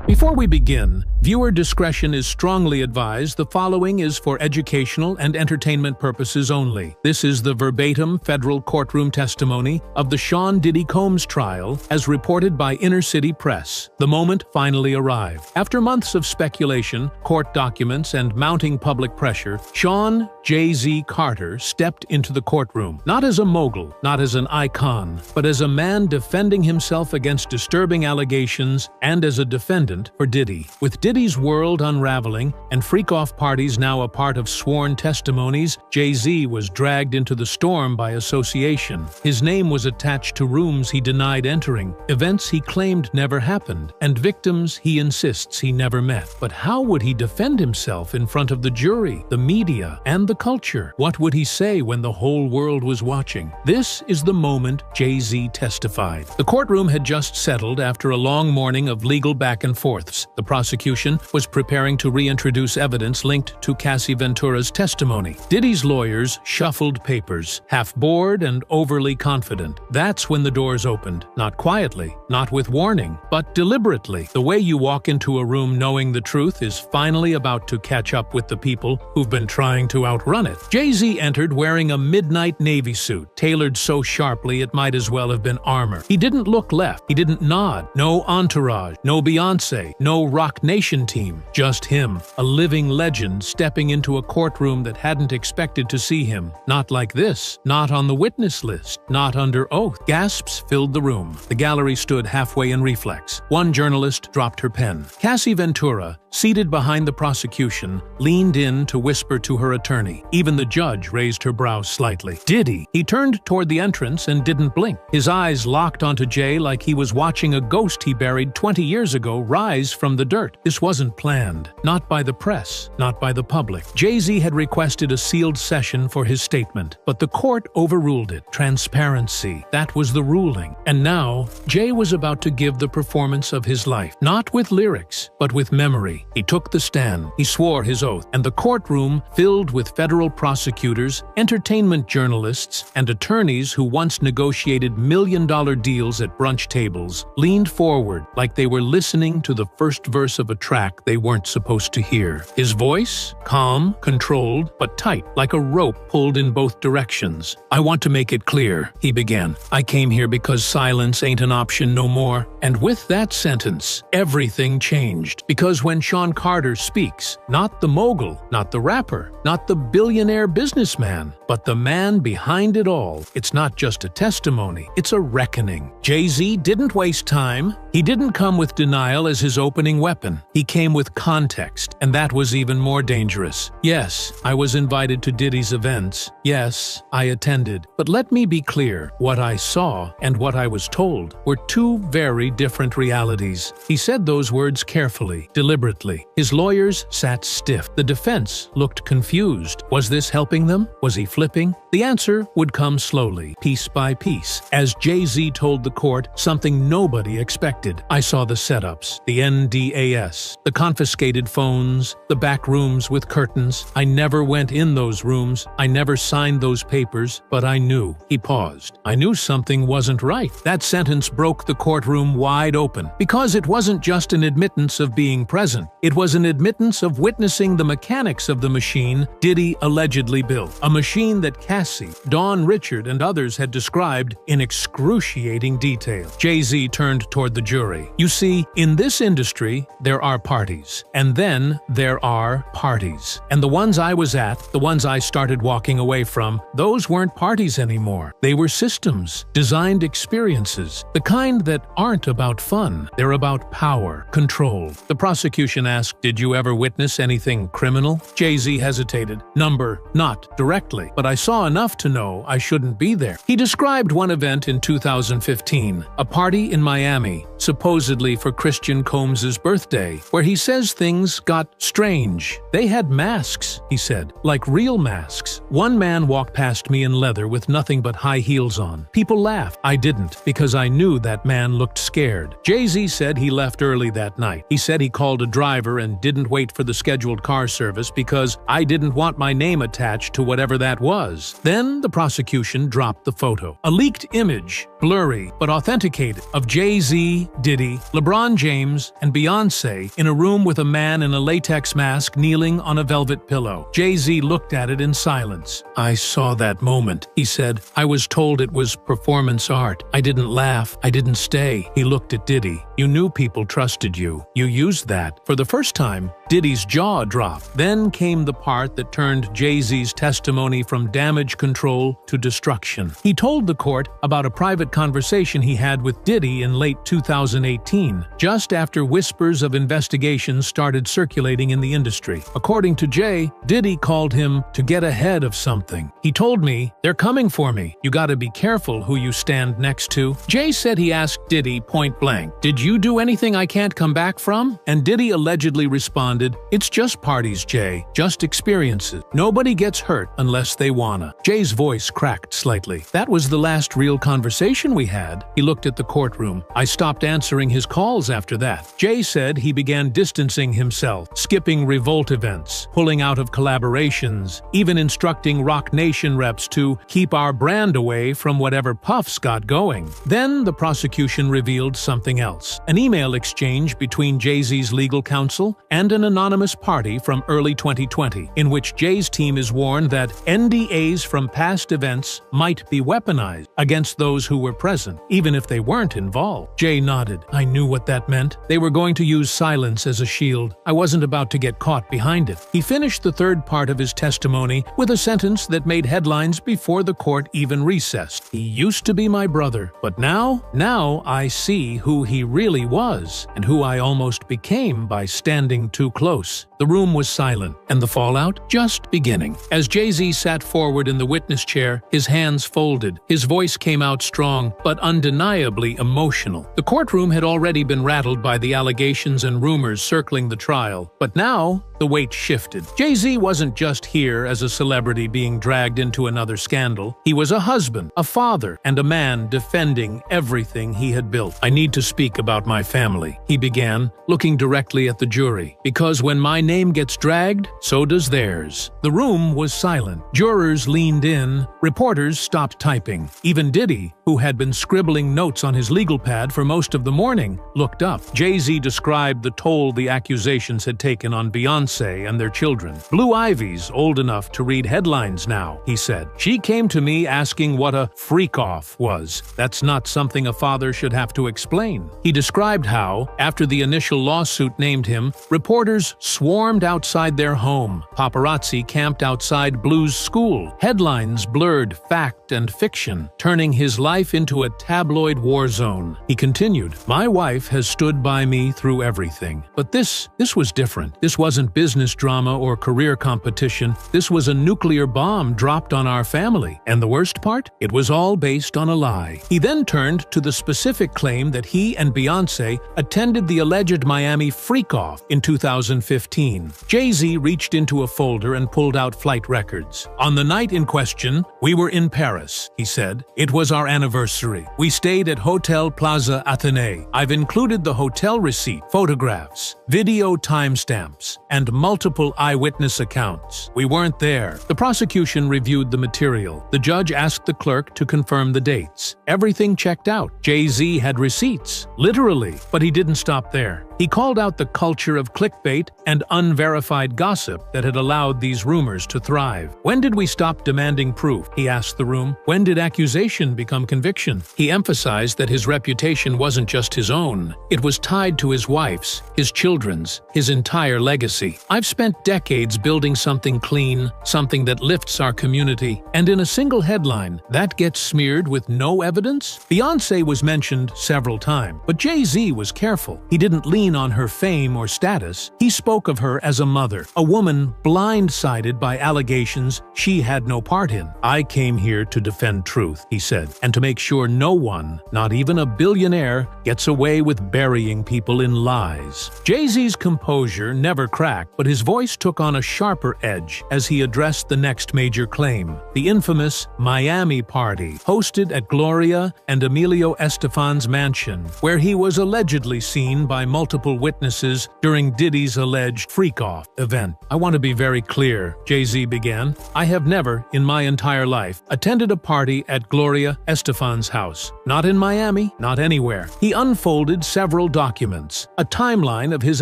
Before we begin, viewer discretion is strongly advised. The following is for educational and entertainment purposes only. This is the verbatim federal courtroom testimony of the Sean Diddy Combs trial as reported by Inner City Press. The moment finally arrived. After months of speculation, court documents, and mounting public pressure, Sean Jay-Z Carter stepped into the courtroom, not as a mogul, not as an icon, but as a man defending himself against disturbing allegations and as a defendant for Diddy. With Diddy's world unraveling and freak-off parties now a part of sworn testimonies, Jay-Z was dragged into the storm by association. His name was attached to rooms he denied entering, events he claimed never happened, and victims he insists he never met. But how would he defend himself in front of the jury, the media, and the culture? What would he say when the whole world was watching? This is the moment Jay-Z testified. The courtroom had just settled after a long morning of legal back and forths. The prosecution was preparing to reintroduce evidence linked to Cassie Ventura's testimony. Diddy's lawyers shuffled papers, half bored and overly confident. That's when the doors opened. Not quietly, not with warning, but deliberately. The way you walk into a room knowing the truth is finally about to catch up with the people who've been trying to outrun it. Jay-Z entered wearing a midnight navy suit, tailored so sharply it might as well have been armor. He didn't look left. He didn't nod. No entourage. No Beyoncé. No Rock Nation team. Just him. A living legend stepping into a courtroom that hadn't expected to see him. Not like this. Not on the witness list. Not under oath. Gasps filled the room. The gallery stood halfway in reflex. One journalist dropped her pen. Cassie Ventura, seated behind the prosecution, leaned in to whisper to her attorney. Even the judge raised her brows slightly. Diddy. He turned toward the entrance and didn't blink. His eyes locked onto Jay like he was watching a ghost he buried 20 years ago rise from the dirt. This wasn't planned. Not by the press. Not by the public. Jay-Z had requested a sealed session for his statement, but the court overruled it. Transparency. That was the ruling. And now, Jay was about to give the performance of his life. Not with lyrics, but with memory. He took the stand. He swore his oath. And the courtroom, filled with federal prosecutors, entertainment journalists, and attorneys who once negotiated million-dollar deals at brunch tables, leaned forward like they were listening to the first verse of a track they weren't supposed to hear. His voice, calm, controlled, but tight, like a rope pulled in both directions. "I want to make it clear," he began. "I came here because silence ain't an option no more." And with that sentence, everything changed. Because when Sean Carter speaks, not the mogul, not the rapper, not the billionaire businessman, but the man behind it all, it's not just a testimony, it's a reckoning. Jay-Z didn't waste time. He didn't come with denial as his opening weapon. He came with context, and that was even more dangerous. "Yes, I was invited to Diddy's events. Yes, I attended. But let me be clear, what I saw and what I was told were two very different realities." He said those words carefully, deliberately. His lawyers sat stiff. The defense looked confused. Was this helping them? Was he flipping? The answer would come slowly, piece by piece, as Jay-Z told the court something nobody expected. "I saw the setups, the NDAS, the confiscated phones, the back rooms with curtains. I never went in those rooms. I never signed those papers, but I knew." He paused. "I knew something wasn't right." That sentence broke the courtroom wide open, because it wasn't just an admittance of being present. It was an admittance of witnessing the mechanics of the machine Diddy allegedly built. A machine that Cassie, Dawn Richard, and others had described in excruciating detail. Jay-Z turned toward the jury. "You see, in this industry, there are parties. And then there are parties. And the ones I was at, the ones I started walking away from, those weren't parties anymore. They were systems, designed experiences, the kind that aren't about fun. They're about power, control." The prosecution asked, "Did you ever witness anything criminal?" Jay-Z hesitated. Not directly, but I saw enough to know I shouldn't be there." He described one event in 2015, a party in Miami, supposedly for Christian Combs' birthday, where he says things got strange. "They had masks," he said, "like real masks. One man walked past me in leather with nothing but high heels on. People laughed. I didn't, because I knew that man looked scared." Jay-Z said he left early that night. He said he called a driver and didn't wait for the scheduled car service because "I didn't want my name attached to whatever that was." Then the prosecution dropped the photo. A leaked image, blurry but authenticated, of Jay-Z Diddy, LeBron James, and Beyoncé in a room with a man in a latex mask kneeling on a velvet pillow. Jay-Z looked at it in silence. "I saw that moment," he said. "I was told it was performance art. I didn't laugh. I didn't stay." He looked at Diddy. "You knew people trusted you. You used that." For the first time, Diddy's jaw dropped. Then came the part that turned Jay-Z's testimony from damage control to destruction. He told the court about a private conversation he had with Diddy in late 2018, just after whispers of investigations started circulating in the industry. According to Jay, Diddy called him to get ahead of something. "He told me, 'They're coming for me. You gotta be careful who you stand next to.'" Jay said he asked Diddy point blank, "Did you do anything I can't come back from?" And Diddy allegedly responded, "It's just parties, Jay. Just experiences. Nobody gets hurt unless they wanna." Jay's voice cracked slightly. "That was the last real conversation we had." He looked at the courtroom. "I stopped answering his calls after that." Jay said he began distancing himself, skipping Revolt events, pulling out of collaborations, even instructing Rock Nation reps to keep our brand away from whatever Puff's got going. Then the prosecution revealed something else. An email exchange between Jay-Z's legal counsel and an anonymous party from early 2020, in which Jay's team is warned that NDAs from past events might be weaponized against those who were present, even if they weren't involved. Jay nodded. "I knew what that meant. They were going to use silence as a shield. I wasn't about to get caught behind it." He finished the third part of his testimony with a sentence that made headlines before the court even recessed. "He used to be my brother, but now I see who he really was and who I almost became by standing too close." The room was silent, and the fallout just beginning. As Jay-Z sat forward in the witness chair, his hands folded, his voice came out strong, but undeniably emotional. The courtroom had already been rattled by the allegations and rumors circling the trial, but now the weight shifted. Jay-Z wasn't just here as a celebrity being dragged into another scandal. He was a husband, a father, and a man defending everything he had built. "I need to speak about my family," he began, looking directly at the jury. "Because when my name gets dragged, so does theirs." The room was silent. Jurors leaned in. Reporters stopped typing. Even Diddy, who had been scribbling notes on his legal pad for most of the morning, looked up. Jay-Z described the toll the accusations had taken on Beyoncé and their children. "Blue Ivy's old enough to read headlines now," he said. "She came to me asking what a freak-off was. That's not something a father should have to explain." He described how, after the initial lawsuit named him, reporters swarmed outside their home. Paparazzi camped outside Blue's school. Headlines blurred fact and fiction, turning his life into a tabloid war zone. He continued, "My wife has stood by me through everything. But this was different. This wasn't business drama or career competition. This was a nuclear bomb dropped on our family. And the worst part? It was all based on a lie." He then turned to the specific claim that he and Beyoncé attended the alleged Miami freak-off in 2015. Jay-Z reached into a folder and pulled out flight records. "On the night in question, we were in Paris," he said. "It was our anniversary. We stayed at Hotel Plaza Athénée. I've included the hotel receipt, photographs, video timestamps, and multiple eyewitness accounts. We weren't there." The prosecution reviewed the material. The judge asked the clerk to confirm the dates. Everything checked out. Jay-Z had receipts, literally, but he didn't stop there. He called out the culture of clickbait and unverified gossip that had allowed these rumors to thrive. "When did we stop demanding proof?" he asked the room. "When did accusation become conviction?" He emphasized that his reputation wasn't just his own. It was tied to his wife's, his children's, his entire legacy. "I've spent decades building something clean, something that lifts our community, and in a single headline, that gets smeared with no evidence?" Beyoncé was mentioned several times, but Jay-Z was careful. He didn't lean on her fame or status. He spoke of her as a mother, a woman blindsided by allegations she had no part in. "I came here to defend truth," he said, "and to make sure no one, not even a billionaire, gets away with burying people in lies." Jay-Z's composure never cracked, but his voice took on a sharper edge as he addressed the next major claim, the infamous Miami party, hosted at Gloria and Emilio Estefan's mansion, where he was allegedly seen by multiple multiple witnesses during Diddy's alleged freak-off event. "I want to be very clear," Jay-Z began. "I have never, in my entire life, attended a party at Gloria Estefan's house. Not in Miami, not anywhere." He unfolded several documents, a timeline of his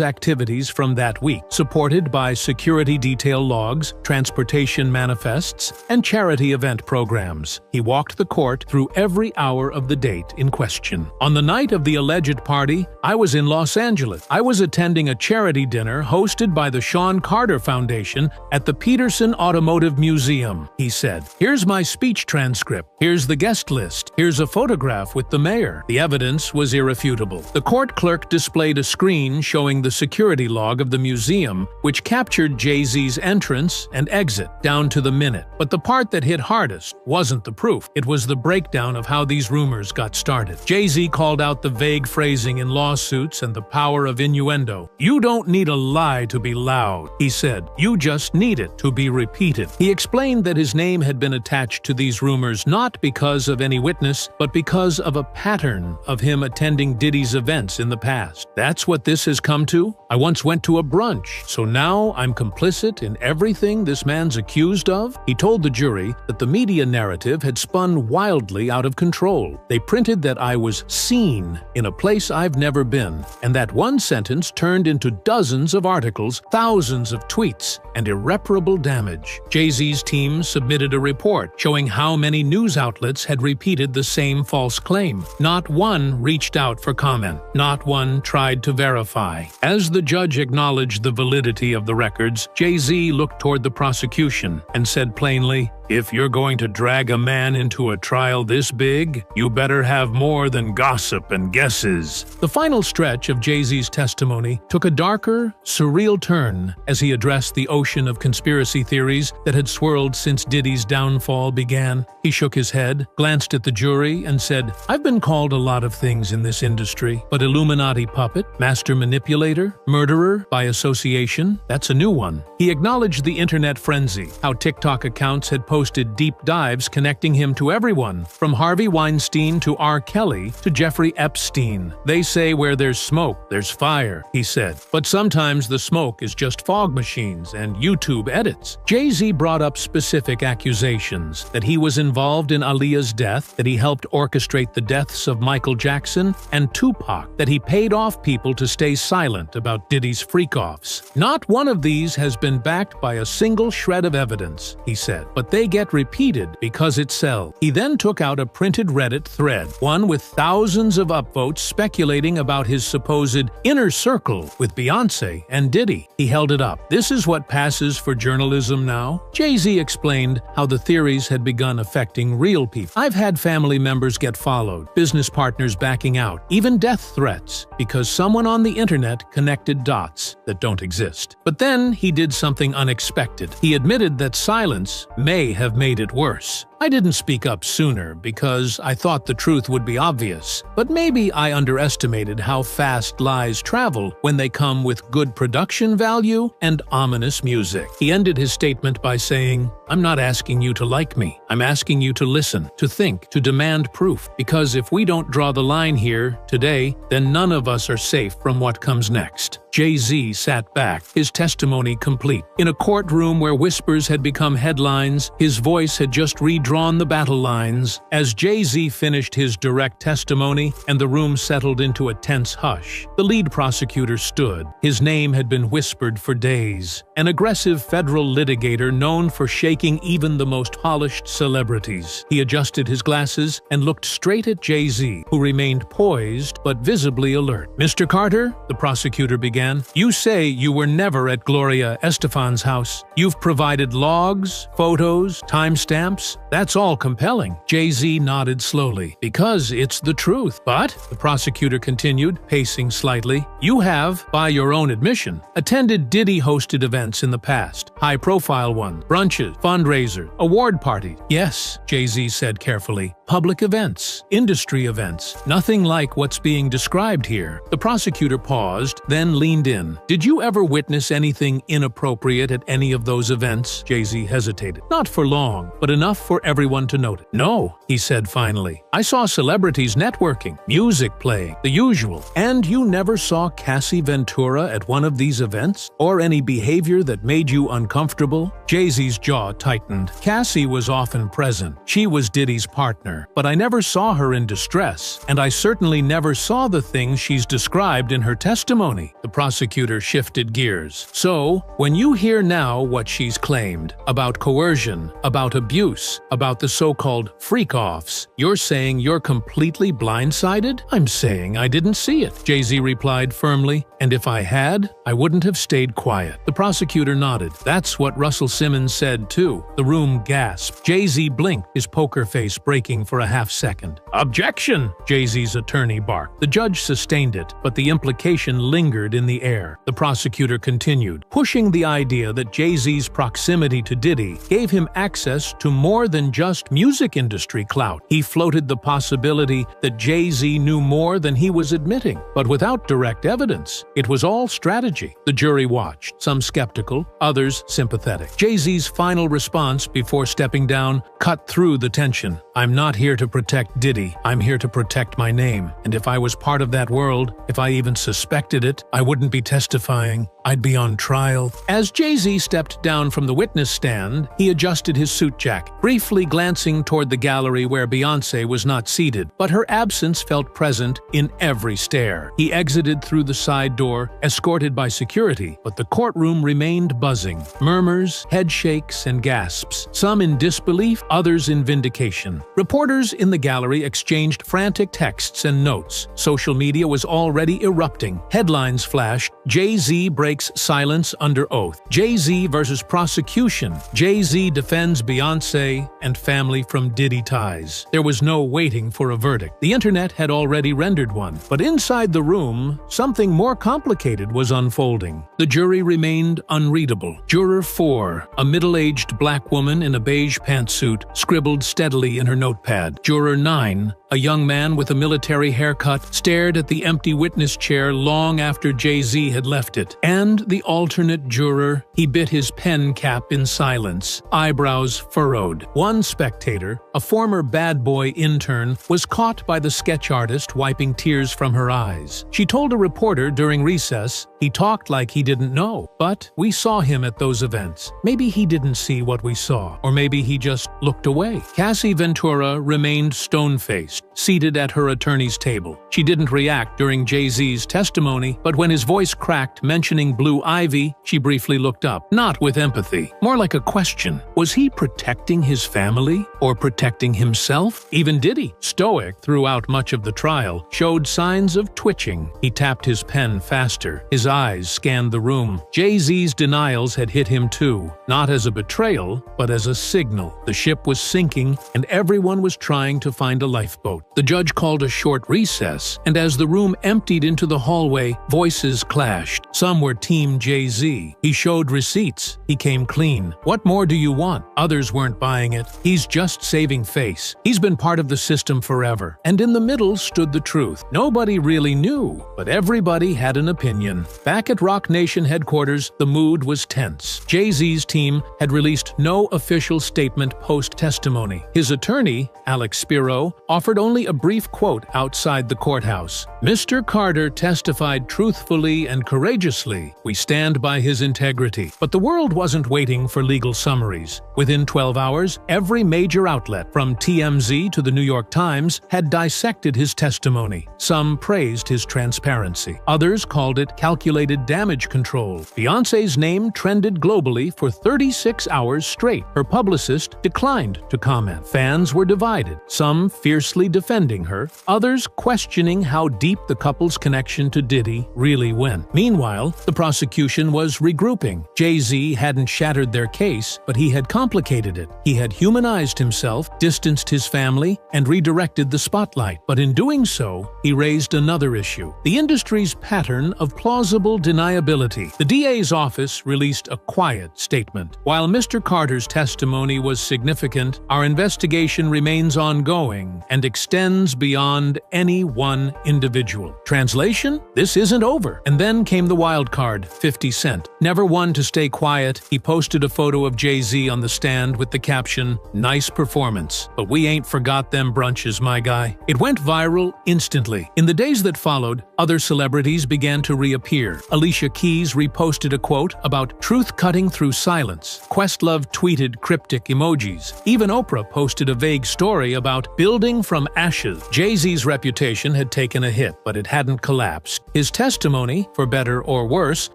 activities from that week, supported by security detail logs, transportation manifests, and charity event programs. He walked the court through every hour of the date in question. "On the night of the alleged party, I was in Los Angeles. I was attending a charity dinner hosted by the Sean Carter Foundation at the Peterson Automotive Museum," he said. "Here's my speech transcript. Here's the guest list. Here's a photograph with the mayor." The evidence was irrefutable. The court clerk displayed a screen showing the security log of the museum, which captured Jay-Z's entrance and exit down to the minute. But the part that hit hardest wasn't the proof. It was the breakdown of how these rumors got started. Jay-Z called out the vague phrasing in lawsuits and the power of innuendo. "You don't need a lie to be loud," he said. "You just need it to be repeated." He explained that his name had been attached to these rumors not because of any witness, but because of a pattern of him attending Diddy's events in the past. "That's what this has come to? I once went to a brunch, so now I'm complicit in everything this man's accused of?" He told the jury that the media narrative had spun wildly out of control. "They printed that I was seen in a place I've never been, and that one sentence turned into dozens of articles, thousands of tweets, and irreparable damage." Jay-Z's team submitted a report showing how many news outlets had repeated the same false claim. Not one reached out for comment. Not one tried to verify. As the judge acknowledged the validity of the records, Jay-Z looked toward the prosecution and said plainly, "If you're going to drag a man into a trial this big, you better have more than gossip and guesses." The final stretch of Jay-Z's testimony took a darker, surreal turn as he addressed the ocean of conspiracy theories that had swirled since Diddy's downfall began. He shook his head, glanced at the jury, and said, "I've been called a lot of things in this industry, but Illuminati puppet, master manipulator, murderer by association, that's a new one." He acknowledged the internet frenzy, how TikTok accounts had posted deep dives connecting him to everyone, from Harvey Weinstein to R. Kelly to Jeffrey Epstein. "They say where there's smoke, there's fire," he said. "But sometimes the smoke is just fog machines and YouTube edits." Jay-Z brought up specific accusations that he was involved in Aaliyah's death, that he helped orchestrate the deaths of Michael Jackson and Tupac, that he paid off people to stay silent about Diddy's freak-offs. "Not one of these has been backed by a single shred of evidence," he said, "but they get repeated because it sells." He then took out a printed Reddit thread, one with thousands of upvotes speculating about his supposed inner circle with Beyoncé and Diddy. He held it up. "This is what passes for journalism now?" Jay-Z explained how the theories had begun affecting real people. "I've had family members get followed, business partners backing out, even death threats, because someone on the internet connected dots that don't exist." But then he did something unexpected. He admitted that silence may have made it worse. "I didn't speak up sooner because I thought the truth would be obvious, but maybe I underestimated how fast lies travel when they come with good production value and ominous music." He ended his statement by saying, "I'm not asking you to like me. I'm asking you to listen, to think, to demand proof, because if we don't draw the line here today, then none of us are safe from what comes next." Jay-Z sat back, his testimony complete. In a courtroom where whispers had become headlines, his voice had just redrawn the battle lines. As Jay-Z finished his direct testimony and the room settled into a tense hush, the lead prosecutor stood. His name had been whispered for days. An aggressive federal litigator known for shaking even the most polished celebrities. He adjusted his glasses and looked straight at Jay-Z, who remained poised but visibly alert. "Mr. Carter," the prosecutor began, "you say you were never at Gloria Estefan's house. You've provided logs, photos, timestamps. That's all compelling." Jay-Z nodded slowly. "Because it's the truth. But," the prosecutor continued, pacing slightly, "you have, by your own admission, attended Diddy-hosted events in the past. High-profile ones, brunches, fundraisers, award parties." "Yes," Jay-Z said carefully. "Public events, industry events. Nothing like what's being described here." The prosecutor paused, then leaned in. "Did you ever witness anything inappropriate at any of those events?" Jay-Z hesitated. "Not for long, but enough for everyone to notice. "No," he said finally. "I saw celebrities networking, music playing, the usual. And you never saw Cassie Ventura at one of these events? Or any behavior that made you uncomfortable?" Jay-Z's jaw tightened. Cassie was often present. She was Diddy's partner. But I never saw her in distress. And I certainly never saw the things she's described in her testimony. The prosecutor shifted gears. "So, when you hear now what she's claimed, about coercion, about abuse, about the so-called freak-offs, you're saying you're completely blindsided?" "I'm saying I didn't see it," Jay-Z replied firmly. "And if I had, I wouldn't have stayed quiet." The prosecutor nodded. "That's what Russell Simmons said too." The room gasped. Jay-Z blinked, his poker face breaking for a half-second. "Objection!" Jay-Z's attorney barked. The judge sustained it, but the implication lingered in the air. The prosecutor continued, pushing the idea that Jay-Z's proximity to Diddy gave him access to more than just music industry clout. He floated the possibility that Jay-Z knew more than he was admitting, but without direct evidence. It was all strategy. The jury watched, some skeptical, others sympathetic. Jay-Z's final response before stepping down cut through the tension. "I'm not here to protect Diddy. I'm here to protect my name. And if I was part of that world, if I even suspected it, I wouldn't be testifying. I'd be on trial." As Jay-Z stepped down from the witness stand, he adjusted his suit jacket, briefly glancing toward the gallery where Beyoncé was not seated, but her absence felt present in every stare. He exited through the side door, escorted by security, but the courtroom remained buzzing. Murmurs, headshakes, and gasps, some in disbelief, others in vindication. Reporters in the gallery exchanged frantic texts and notes. Social media was already erupting. Headlines flashed, "Jay-Z breaks silence under oath. Jay-Z versus prosecution. Jay-Z defends Beyoncé and family from Diddy ties." There was no waiting for a verdict. The internet had already rendered one. But inside the room, something more complicated was unfolding. The jury remained unreadable. Juror 4, a middle-aged black woman in a beige pantsuit, scribbled steadily in her notepad. Juror 9, a young man with a military haircut, stared at the empty witness chair long after Jay-Z had left it. And the alternate juror, he bit his pen cap in silence, eyebrows furrowed. One spectator, a former bad boy intern, was caught by the sketch artist wiping tears from her eyes. She told a reporter during recess, "He talked like he didn't know, but we saw him at those events. Maybe he didn't see what we saw, or maybe he just looked away." Cassie Ventura remained stone-faced, seated at her attorney's table. She didn't react during Jay-Z's testimony, but when his voice cracked mentioning Blue Ivy, she briefly looked up, not with empathy, more like a question. Was he protecting his family or protecting himself? Even Diddy, stoic throughout much of the trial, showed signs of twitching. He tapped his pen faster. His eyes scanned the room. Jay-Z's denials had hit him too, not as a betrayal, but as a signal. The ship was sinking, and everyone was trying to find a lifeboat. The judge called a short recess, and as the room emptied into the hallway, voices clashed. Some were Team Jay-Z. He showed receipts. He came clean. "What more do you want?" Others weren't buying it. "He's just saving face. He's been part of the system forever." And in the middle stood the truth. Nobody really knew, but everybody had an opinion. Back at Rock Nation headquarters, the mood was tense. Jay-Z's team had released no official statement post-testimony. His attorney, Alex Spiro, offered only a brief quote outside the courthouse. "Mr. Carter testified truthfully and courageously. We stand by his integrity." But the world wasn't waiting for legal summaries. Within 12 hours, every major outlet, from TMZ to the New York Times, had dissected his testimony. Some praised his transparency. Others called it calculated damage control. Beyoncé's name trended globally for 36 hours straight. Her publicist declined to comment. Fans were divided, some fiercely defending her, others questioning how deep the couple's connection to Diddy really went. Meanwhile, the prosecution was regrouping. Jay-Z hadn't shattered their case, but he had complicated it. He had humanized himself, distanced his family, and redirected the spotlight. But in doing so, he raised another issue: the industry's pattern of plausible deniability. The DA's office released a quiet statement. "While Mr. Carter's testimony was significant, our investigation remains ongoing and extends extends beyond any one individual. Translation? This isn't over. And then came the wild card, 50 Cent. Never one to stay quiet, he posted a photo of Jay-Z on the stand with the caption, "Nice performance, but we ain't forgot them brunches, my guy." It went viral instantly. In the days that followed, other celebrities began to reappear. Alicia Keys reposted a quote about truth cutting through silence. Questlove tweeted cryptic emojis. Even Oprah posted a vague story about building from ashes. Jay-Z's reputation had taken a hit, but it hadn't collapsed. His testimony, for better or worse,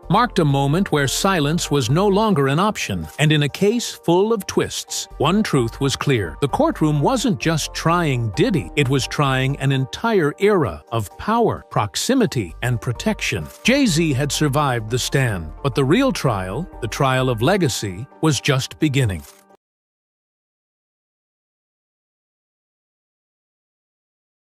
marked a moment where silence was no longer an option. And in a case full of twists, one truth was clear. The courtroom wasn't just trying Diddy, it was trying an entire era of power, proximity, and protection. Jay-Z had survived the stand, but the real trial, the trial of legacy, was just beginning.